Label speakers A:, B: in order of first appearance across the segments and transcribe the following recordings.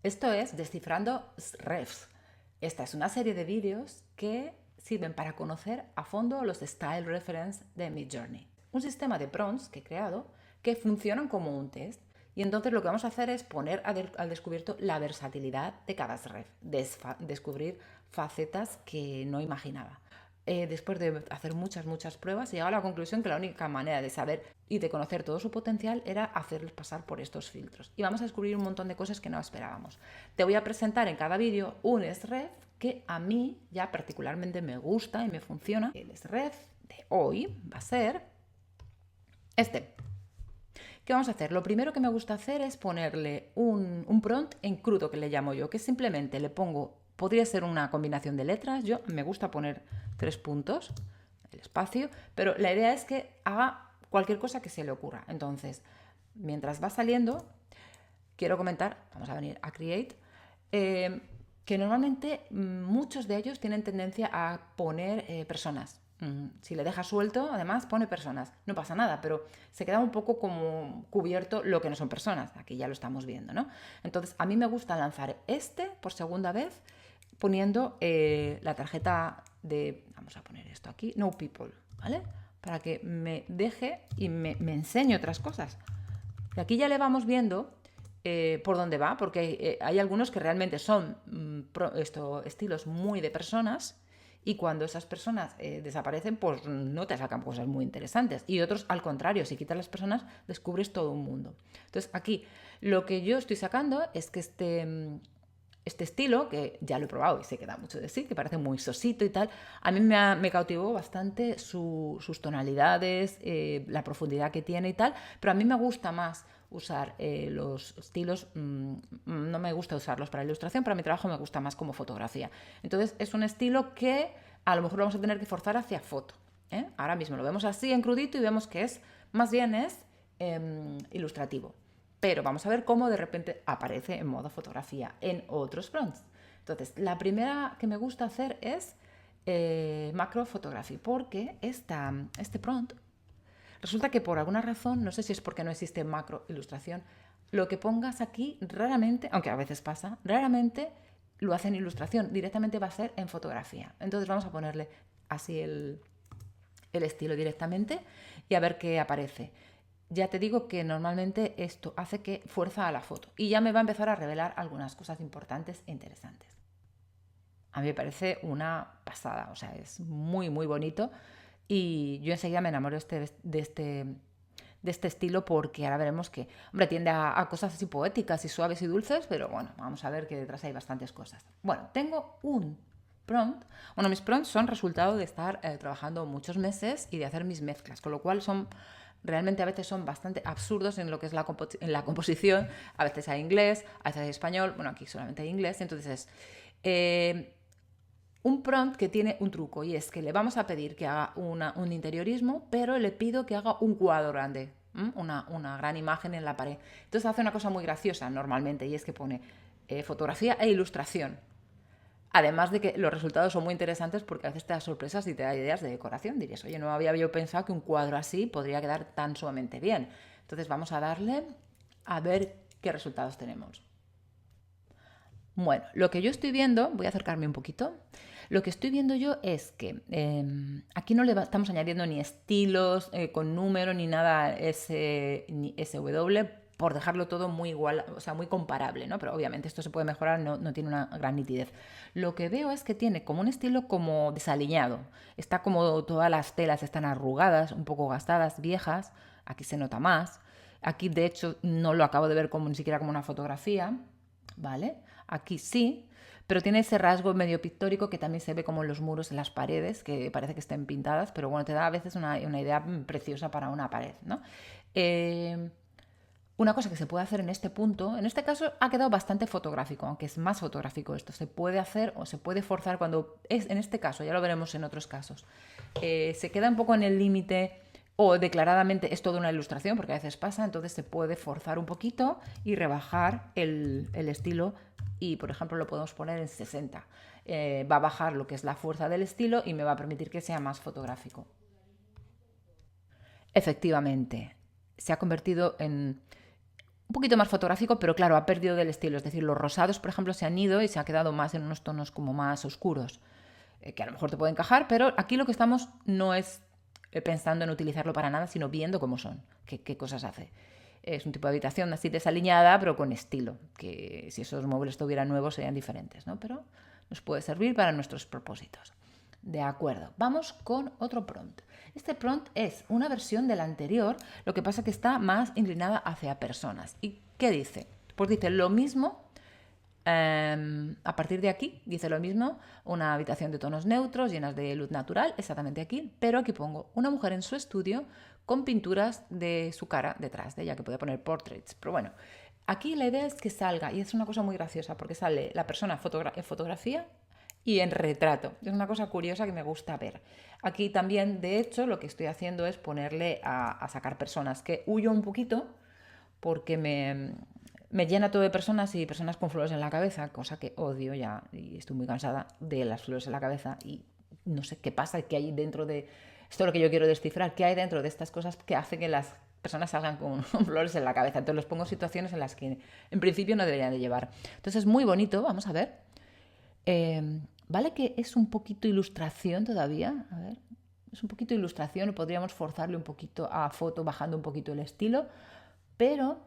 A: Esto es Descifrando SREFs. Esta es una serie de vídeos que sirven para conocer a fondo los Style Reference de Midjourney. Un sistema de prompts que he creado que funcionan como un test. Y entonces lo que vamos a hacer es poner al descubierto la versatilidad de cada SREF, descubrir facetas que no imaginaba. Después de hacer muchas pruebas, he llegado a la conclusión que la única manera de saber y de conocer todo su potencial era hacerles pasar por estos filtros. Y vamos a descubrir un montón de cosas que no esperábamos. Te voy a presentar en cada vídeo un SREF que a mí ya particularmente me gusta y me funciona. El SREF de hoy va a ser este. ¿Qué vamos a hacer? Lo primero que me gusta hacer es ponerle un prompt en crudo, que le llamo yo, que simplemente le pongo, podría ser una combinación de letras, yo me gusta poner 3 puntos, el espacio, pero la idea es que haga cualquier cosa que se le ocurra. Entonces, mientras va saliendo, quiero comentar, vamos a venir a Create, que normalmente muchos de ellos tienen tendencia a poner personas. Si le dejas suelto, además pone personas. No pasa nada, pero se queda un poco como cubierto lo que no son personas. Aquí ya lo estamos viendo, ¿no? Entonces, a mí me gusta lanzar este por segunda vez poniendo la tarjeta de, vamos a poner esto aquí, No People, ¿vale? Para que me deje y me enseñe otras cosas. Y aquí ya le vamos viendo por dónde va, porque hay algunos que realmente son estilos muy de personas, y cuando esas personas desaparecen, pues no te sacan cosas muy interesantes. Y otros, al contrario, si quitas las personas, descubres todo un mundo. Entonces, aquí lo que yo estoy sacando es que este estilo, que ya lo he probado y sé que da mucho de sí, que parece muy sosito y tal, a mí me cautivó bastante sus tonalidades, la profundidad que tiene y tal, pero a mí me gusta más usar los estilos, no me gusta usarlos para ilustración, para mi trabajo me gusta más como fotografía. Entonces es un estilo que a lo mejor vamos a tener que forzar hacia foto. Ahora mismo lo vemos así en crudito y vemos que más bien es ilustrativo. Pero vamos a ver cómo de repente aparece en modo fotografía en otros prompts. Entonces, la primera que me gusta hacer es macro photography, porque este prompt resulta que por alguna razón, no sé si es porque no existe macro ilustración, lo que pongas aquí raramente, aunque a veces pasa, raramente lo hace en ilustración, directamente va a ser en fotografía. Entonces vamos a ponerle así el estilo directamente y a ver qué aparece. Ya te digo que normalmente esto hace que fuerza a la foto y ya me va a empezar a revelar algunas cosas importantes e interesantes. A mí me parece una pasada, o sea, es muy bonito y yo enseguida me enamoro de este estilo, porque ahora veremos que, hombre, tiende a cosas así poéticas y suaves y dulces, pero bueno, vamos a ver que detrás hay bastantes cosas. Bueno, tengo un prompt. Bueno, mis prompts son resultado de estar trabajando muchos meses y de hacer mis mezclas, con lo cual realmente a veces son bastante absurdos en lo que es en la composición. A veces hay inglés, a veces hay español, bueno, aquí solamente hay inglés, entonces es un prompt que tiene un truco, y es que le vamos a pedir que haga un interiorismo, pero le pido que haga un cuadro grande, una gran imagen en la pared. Entonces hace una cosa muy graciosa normalmente, y es que pone fotografía e ilustración. Además de que los resultados son muy interesantes, porque a veces te da sorpresas y te da ideas de decoración. Dirías, oye, no había yo pensado que un cuadro así podría quedar tan sumamente bien. Entonces vamos a darle a ver qué resultados tenemos. Bueno, lo que yo estoy viendo, voy a acercarme un poquito, lo que estoy viendo yo es que aquí no le estamos añadiendo ni estilos con número ni nada ni SW, por dejarlo todo muy igual, o sea, muy comparable, ¿no? Pero obviamente esto se puede mejorar, no tiene una gran nitidez. Lo que veo es que tiene como un estilo como desaliñado. Está como todas las telas están arrugadas, un poco gastadas, viejas. Aquí se nota más. Aquí, de hecho, no lo acabo de ver ni siquiera como una fotografía, ¿vale? Aquí sí, pero tiene ese rasgo medio pictórico que también se ve como en los muros, en las paredes, que parece que estén pintadas, pero bueno, te da a veces una idea preciosa para una pared, ¿no? Una cosa que se puede hacer en este punto, en este caso ha quedado bastante fotográfico, aunque es más fotográfico esto, se puede hacer o se puede forzar cuando es, en este caso, ya lo veremos en otros casos, se queda un poco en el límite o declaradamente es toda una ilustración, porque a veces pasa, entonces se puede forzar un poquito y rebajar el estilo, y por ejemplo lo podemos poner en 60. Va a bajar lo que es la fuerza del estilo y me va a permitir que sea más fotográfico. Efectivamente, se ha convertido en un poquito más fotográfico, pero claro, ha perdido del estilo. Es decir, los rosados, por ejemplo, se han ido y se ha quedado más en unos tonos como más oscuros, que a lo mejor te puede encajar, pero aquí lo que estamos no es pensando en utilizarlo para nada, sino viendo cómo son, qué cosas hace. Es un tipo de habitación así desaliñada, pero con estilo, que si esos muebles estuvieran nuevos serían diferentes, ¿no? Pero nos puede servir para nuestros propósitos. De acuerdo, vamos con otro prompt. Este prompt es una versión del anterior, lo que pasa que está más inclinada hacia personas. ¿Y qué dice? Pues dice lo mismo, a partir de aquí dice lo mismo, una habitación de tonos neutros, llenas de luz natural, exactamente aquí, pero aquí pongo una mujer en su estudio con pinturas de su cara detrás de ella, que puede poner portraits, pero bueno, aquí la idea es que salga, y es una cosa muy graciosa, porque sale la persona en fotografía y en retrato. Es una cosa curiosa que me gusta ver. Aquí también, de hecho, lo que estoy haciendo es ponerle a sacar personas, que huyo un poquito porque me llena todo de personas y personas con flores en la cabeza, cosa que odio ya y estoy muy cansada de las flores en la cabeza y no sé qué pasa, qué hay dentro de... Esto es lo que yo quiero descifrar, qué hay dentro de estas cosas que hace que las personas salgan con flores en la cabeza. Entonces los pongo en situaciones en las que en principio no deberían de llevar. Entonces es muy bonito, vamos a ver. Vale que es un poquito ilustración todavía, a ver, es un poquito ilustración, podríamos forzarle un poquito a foto bajando un poquito el estilo, pero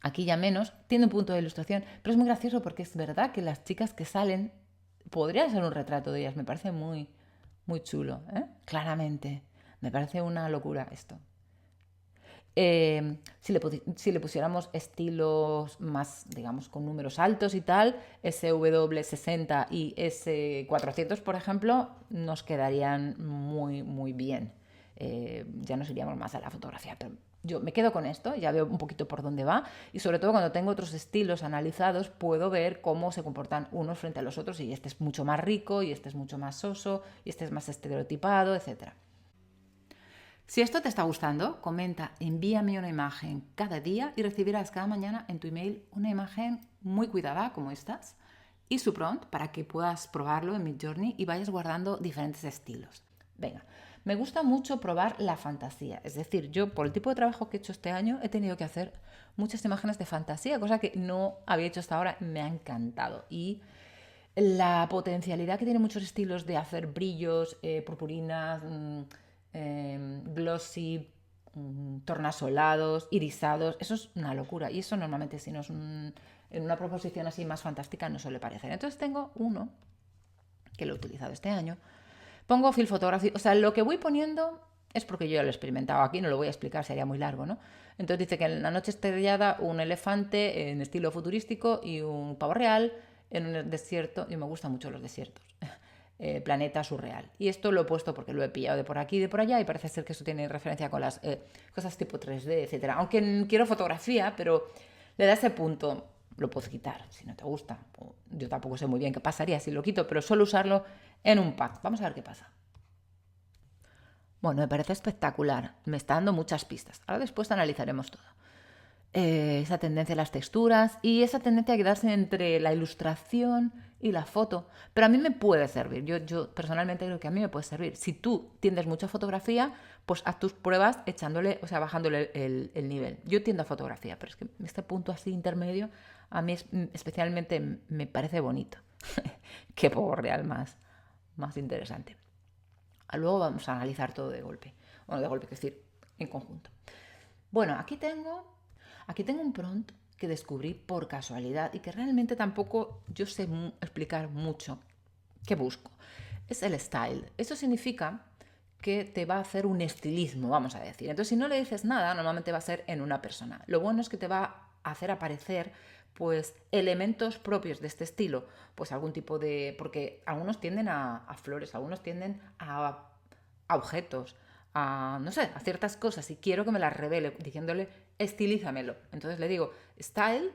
A: aquí ya menos, tiene un punto de ilustración, pero es muy gracioso porque es verdad que las chicas que salen, podría ser un retrato de ellas, me parece muy, muy chulo, ¿eh? Claramente, me parece una locura esto. Si le pusiéramos estilos más, digamos, con números altos y tal, SW60 y S400, por ejemplo, nos quedarían muy, muy bien. Ya nos iríamos más a la fotografía, pero yo me quedo con esto, ya veo un poquito por dónde va y sobre todo cuando tengo otros estilos analizados puedo ver cómo se comportan unos frente a los otros y este es mucho más rico y este es mucho más soso y este es más estereotipado, etcétera. Si esto te está gustando, comenta, envíame una imagen cada día y recibirás cada mañana en tu email una imagen muy cuidada como estas y su prompt para que puedas probarlo en Midjourney y vayas guardando diferentes estilos. Venga, me gusta mucho probar la fantasía, es decir, yo por el tipo de trabajo que he hecho este año he tenido que hacer muchas imágenes de fantasía, cosa que no había hecho hasta ahora, me ha encantado y la potencialidad que tiene muchos estilos de hacer brillos, purpurinas, glossy, tornasolados, irisados, eso es una locura. Y eso normalmente si no es en una proposición así más fantástica no suele parecer. Entonces tengo uno que lo he utilizado este año. Pongo Field Photography, o sea, lo que voy poniendo es porque yo ya lo he experimentado aquí, no lo voy a explicar, sería muy largo, ¿no? Entonces dice que en la noche estrellada un elefante en estilo futurístico y un pavo real en un desierto, y me gustan mucho los desiertos, planeta surreal. Y esto lo he puesto porque lo he pillado de por aquí y de por allá y parece ser que eso tiene referencia con las cosas tipo 3D, etcétera. Aunque quiero fotografía, pero le da ese punto, lo puedes quitar si no te gusta. Yo tampoco sé muy bien qué pasaría si lo quito, pero suelo usarlo en un pack. Vamos a ver qué pasa. Bueno, me parece espectacular. Me está dando muchas pistas. Ahora después analizaremos todo. Esa tendencia a las texturas y esa tendencia a quedarse entre la ilustración y la foto. Pero a mí me puede servir. Yo personalmente creo que a mí me puede servir. Si tú tiendes mucha fotografía, pues haz tus pruebas echándole, o sea, bajándole el nivel. Yo tiendo a fotografía, pero es que este punto así intermedio a mí especialmente me parece bonito. Qué pavo real más interesante. Luego vamos a analizar todo de golpe. Bueno, de golpe, es decir, en conjunto. Bueno, aquí tengo un prompt que descubrí por casualidad y que realmente tampoco yo sé explicar mucho qué busco. Es el style. Eso significa que te va a hacer un estilismo, vamos a decir. Entonces, si no le dices nada, normalmente va a ser en una persona. Lo bueno es que te va a hacer aparecer pues elementos propios de este estilo, pues algún tipo de... porque algunos tienden a flores, algunos tienden a objetos, a, no sé, a ciertas cosas y quiero que me las revele diciéndole estilízamelo. Entonces le digo style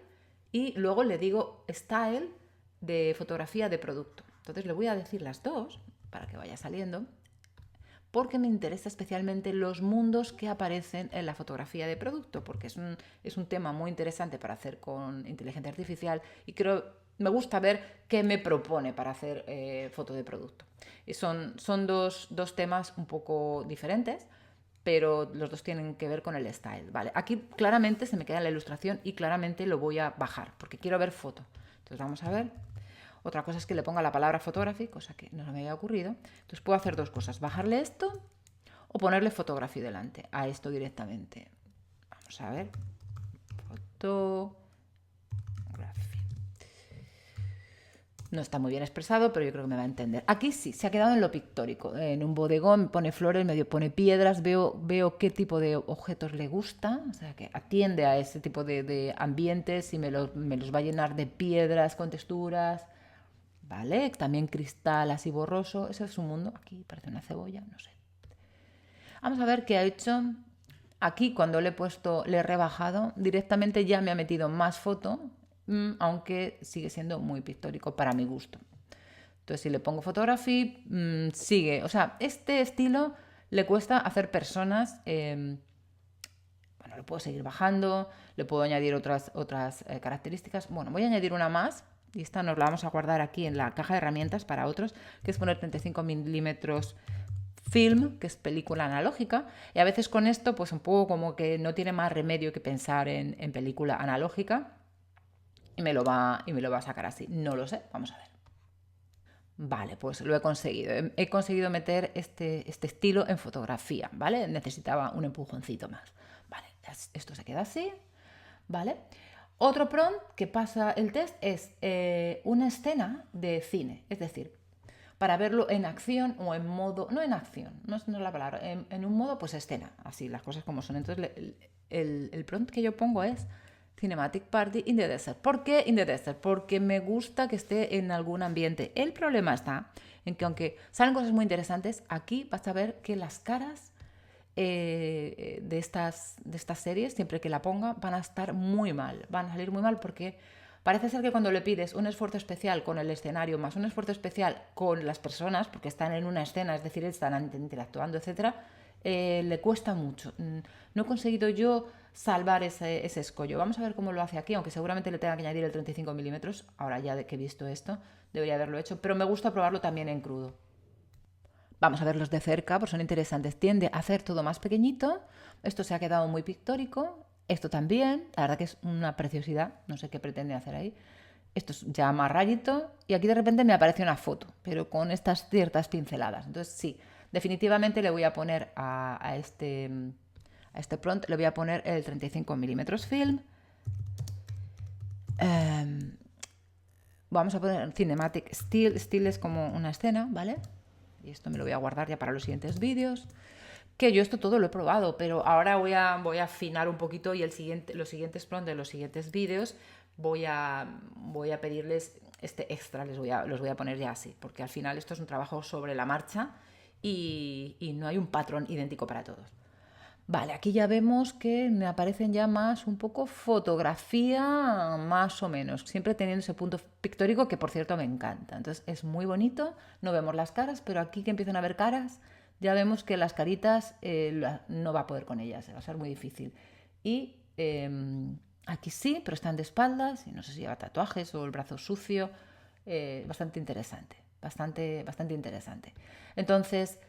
A: y luego le digo style de fotografía de producto. Entonces le voy a decir las dos para que vaya saliendo porque me interesa especialmente los mundos que aparecen en la fotografía de producto, porque es un tema muy interesante para hacer con inteligencia artificial y me gusta ver qué me propone para hacer foto de producto. Y son dos temas un poco diferentes, pero los dos tienen que ver con el style, ¿vale? Aquí claramente se me queda la ilustración y claramente lo voy a bajar, porque quiero ver foto. Entonces vamos a ver. Otra cosa es que le ponga la palabra photography, cosa que no se me había ocurrido. Entonces puedo hacer dos cosas, bajarle esto o ponerle photography delante, a esto directamente. Vamos a ver. Photography. No está muy bien expresado, pero yo creo que me va a entender. Aquí sí, se ha quedado en lo pictórico. En un bodegón pone flores, medio pone piedras, veo qué tipo de objetos le gusta, o sea, que atiende a ese tipo de ambientes y me los va a llenar de piedras con texturas, ¿vale? También cristal así borroso, ese es su mundo. Aquí parece una cebolla, no sé. Vamos a ver qué ha hecho. Aquí cuando le he rebajado, directamente ya me ha metido más foto, aunque sigue siendo muy pictórico para mi gusto. Entonces si le pongo photography, sigue. O sea, este estilo le cuesta hacer personas. Bueno, lo puedo seguir bajando, le puedo añadir otras características. Bueno, voy a añadir una más y esta nos la vamos a guardar aquí en la caja de herramientas para otros, que es poner 35 milímetros film, que es película analógica, y a veces con esto pues un poco como que no tiene más remedio que pensar en película analógica y me lo va a sacar así. No lo sé, vamos a ver. Vale, pues lo he conseguido. He conseguido meter este estilo en fotografía, ¿vale? Necesitaba un empujoncito más. Vale, esto se queda así, ¿vale? Otro prompt que pasa el test es una escena de cine, es decir, para verlo en acción o en modo, no en acción, no es la palabra, en un modo pues escena, así las cosas como son. Entonces el prompt que yo pongo es Cinematic Party in the Desert. ¿Por qué in the desert? Porque me gusta que esté en algún ambiente. El problema está en que aunque salen cosas muy interesantes, aquí vas a ver que las caras de estas series, siempre que la ponga, van a estar muy mal, van a salir muy mal porque parece ser que cuando le pides un esfuerzo especial con el escenario más un esfuerzo especial con las personas, porque están en una escena, es decir, están interactuando, etc., le cuesta mucho. No he conseguido yo salvar ese escollo. Vamos a ver cómo lo hace aquí, aunque seguramente le tenga que añadir el 35 milímetros, ahora ya que he visto esto, debería haberlo hecho, pero me gusta probarlo también en crudo. Vamos a verlos de cerca, porque son interesantes. Tiende a hacer todo más pequeñito. Esto se ha quedado muy pictórico. Esto también. La verdad que es una preciosidad. No sé qué pretende hacer ahí. Esto es ya más rayito. Y aquí de repente me aparece una foto, pero con estas ciertas pinceladas. Entonces sí, definitivamente le voy a poner a este prompt, le voy a poner el 35 milímetros film. Vamos a poner Cinematic Still. Still es como una escena, ¿vale? Y esto me lo voy a guardar ya para los siguientes vídeos. Que yo esto todo lo he probado, pero ahora voy a afinar un poquito y los siguientes prompts de los siguientes vídeos voy a pedirles este extra, los voy a poner ya así, porque al final esto es un trabajo sobre la marcha y no hay un patrón idéntico para todos. Vale, aquí ya vemos que me aparecen ya más un poco fotografía, más o menos, siempre teniendo ese punto pictórico que por cierto me encanta. Entonces es muy bonito, no vemos las caras, pero aquí que empiezan a ver caras, ya vemos que las caritas no va a poder con ellas, va a ser muy difícil. Y aquí sí, pero están de espaldas y no sé si lleva tatuajes o el brazo sucio, bastante interesante, bastante interesante. Entonces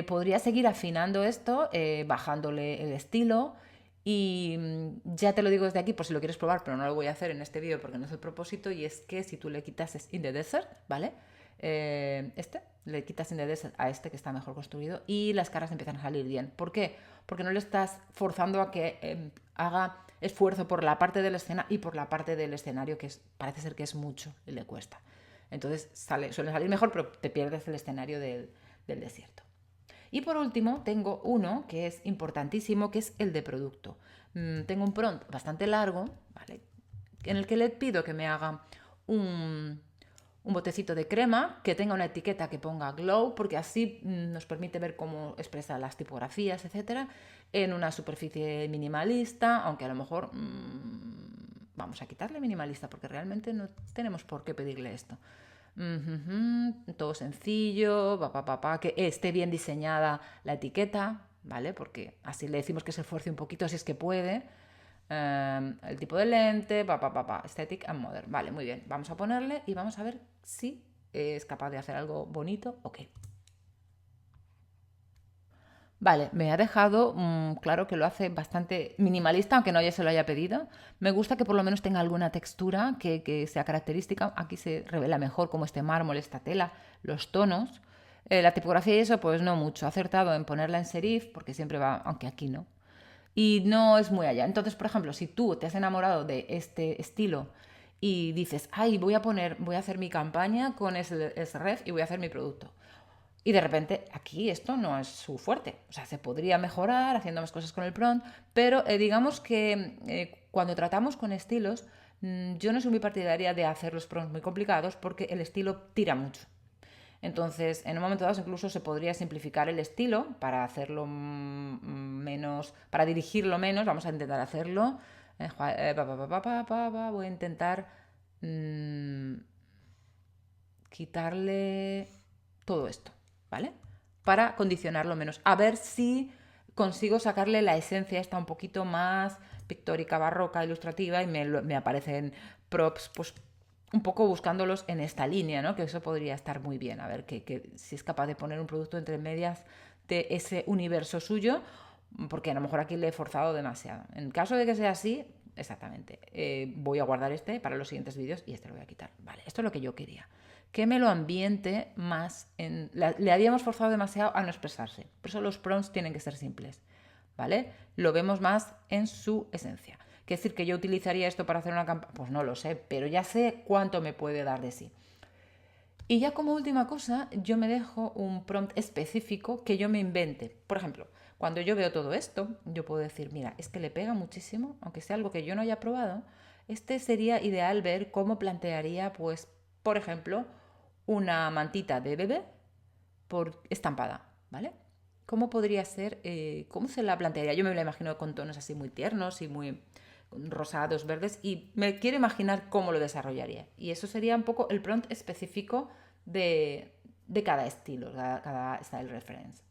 A: podría seguir afinando esto, bajándole el estilo y ya te lo digo desde aquí por si lo quieres probar, pero no lo voy a hacer en este vídeo porque no es el propósito, y es que si tú le quitas In the Desert, ¿vale? Le quitas In the Desert a este que está mejor construido y las caras empiezan a salir bien. ¿Por qué? Porque no le estás forzando a que haga esfuerzo por la parte de la escena y por la parte del escenario, que parece ser que es mucho y le cuesta. Entonces suele salir mejor, pero te pierdes el escenario del desierto. Y por último, tengo uno que es importantísimo, que es el de producto. Tengo un prompt bastante largo, ¿vale?, en el que le pido que me haga un botecito de crema, que tenga una etiqueta que ponga glow, porque así nos permite ver cómo expresa las tipografías, etcétera, en una superficie minimalista, aunque a lo mejor vamos a quitarle minimalista, porque realmente no tenemos por qué pedirle esto. Todo sencillo, que esté bien diseñada la etiqueta, ¿vale? Porque así le decimos que se esfuerce un poquito si es que puede. El tipo de lente, aesthetic and modern. Vale, muy bien. Vamos a ponerle y vamos a ver si es capaz de hacer algo bonito o qué. Vale, me ha dejado claro que lo hace bastante minimalista, aunque no se lo haya pedido. Me gusta que por lo menos tenga alguna textura que sea característica. Aquí se revela mejor como este mármol, esta tela, los tonos. La tipografía y eso, pues no mucho. Ha acertado en ponerla en serif, porque siempre va, aunque aquí no. Y no es muy allá. Entonces, por ejemplo, si tú te has enamorado de este estilo y dices, ay, voy a hacer mi campaña con ese ref y voy a hacer mi producto. Y de repente aquí esto no es su fuerte. O sea, se podría mejorar haciendo más cosas con el prompt, pero digamos que cuando tratamos con estilos, yo no soy muy partidaria de hacer los prompts muy complicados porque el estilo tira mucho. Entonces, en un momento dado incluso se podría simplificar el estilo para hacerlo menos, para dirigirlo menos. Vamos a intentar hacerlo. Voy a intentar quitarle todo esto, ¿vale? Para condicionarlo menos. A ver si consigo sacarle la esencia esta un poquito más pictórica, barroca, ilustrativa y me aparecen props, pues un poco buscándolos en esta línea, ¿no? Que eso podría estar muy bien. A ver si es capaz de poner un producto entre medias de ese universo suyo, porque a lo mejor aquí le he forzado demasiado. En caso de que sea así, exactamente, voy a guardar este para los siguientes vídeos y este lo voy a quitar. Vale, esto es lo que yo quería. Que me lo ambiente más en... Le habíamos forzado demasiado a no expresarse. Por eso los prompts tienen que ser simples, ¿vale? Lo vemos más en su esencia. ¿Qué decir que yo utilizaría esto para hacer una campaña? Pues no lo sé, pero ya sé cuánto me puede dar de sí. Y ya como última cosa, yo me dejo un prompt específico que yo me invente. Por ejemplo, cuando yo veo todo esto, yo puedo decir, mira, es que le pega muchísimo, aunque sea algo que yo no haya probado, este sería ideal ver cómo plantearía, pues, por ejemplo, una mantita de bebé por estampada, ¿vale? ¿Cómo podría ser? ¿Cómo se la plantearía? Yo me la imagino con tonos así muy tiernos y muy rosados, verdes, y me quiero imaginar cómo lo desarrollaría. Y eso sería un poco el prompt específico de cada estilo, cada style reference.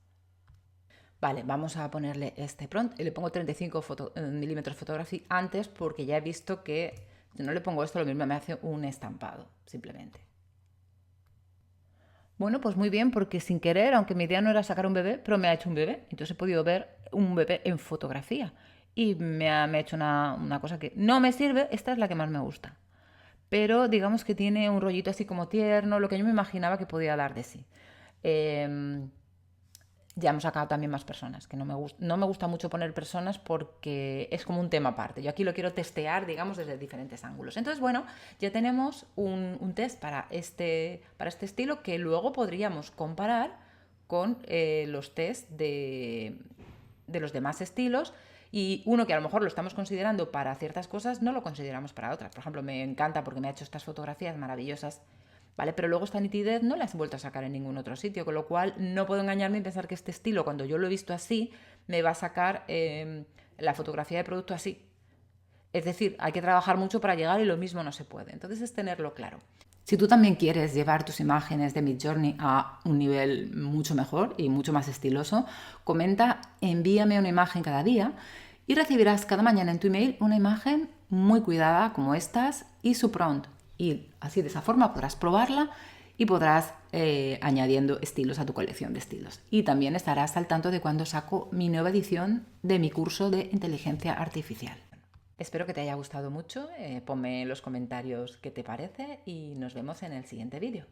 A: Vale, vamos a ponerle este prompt. Le pongo 35 milímetros photography antes porque ya he visto que si no le pongo esto lo mismo me hace un estampado, simplemente. Bueno, pues muy bien, porque sin querer, aunque mi idea no era sacar un bebé, pero me ha hecho un bebé. Entonces he podido ver un bebé en fotografía. Y me ha hecho una cosa que no me sirve, esta es la que más me gusta. Pero digamos que tiene un rollito así como tierno, lo que yo me imaginaba que podía dar de sí. Ya hemos sacado también más personas, que no me gusta mucho poner personas porque es como un tema aparte. Yo aquí lo quiero testear, digamos, desde diferentes ángulos. Entonces, bueno, ya tenemos un test para este estilo que luego podríamos comparar con los tests de los demás estilos y uno que a lo mejor lo estamos considerando para ciertas cosas, no lo consideramos para otras. Por ejemplo, me encanta porque me ha hecho estas fotografías maravillosas, ¿vale? Pero luego esta nitidez no la has vuelto a sacar en ningún otro sitio, con lo cual no puedo engañarme y pensar que este estilo, cuando yo lo he visto así, me va a sacar la fotografía de producto así. Es decir, hay que trabajar mucho para llegar y lo mismo no se puede. Entonces es tenerlo claro. Si tú también quieres llevar tus imágenes de Midjourney a un nivel mucho mejor y mucho más estiloso, comenta, envíame una imagen cada día y recibirás cada mañana en tu email una imagen muy cuidada como estas y su prompt. Y así de esa forma podrás probarla y podrás añadiendo estilos a tu colección de estilos. Y también estarás al tanto de cuando saco mi nueva edición de mi curso de inteligencia artificial. Espero que te haya gustado mucho, ponme en los comentarios qué te parece y nos vemos en el siguiente vídeo.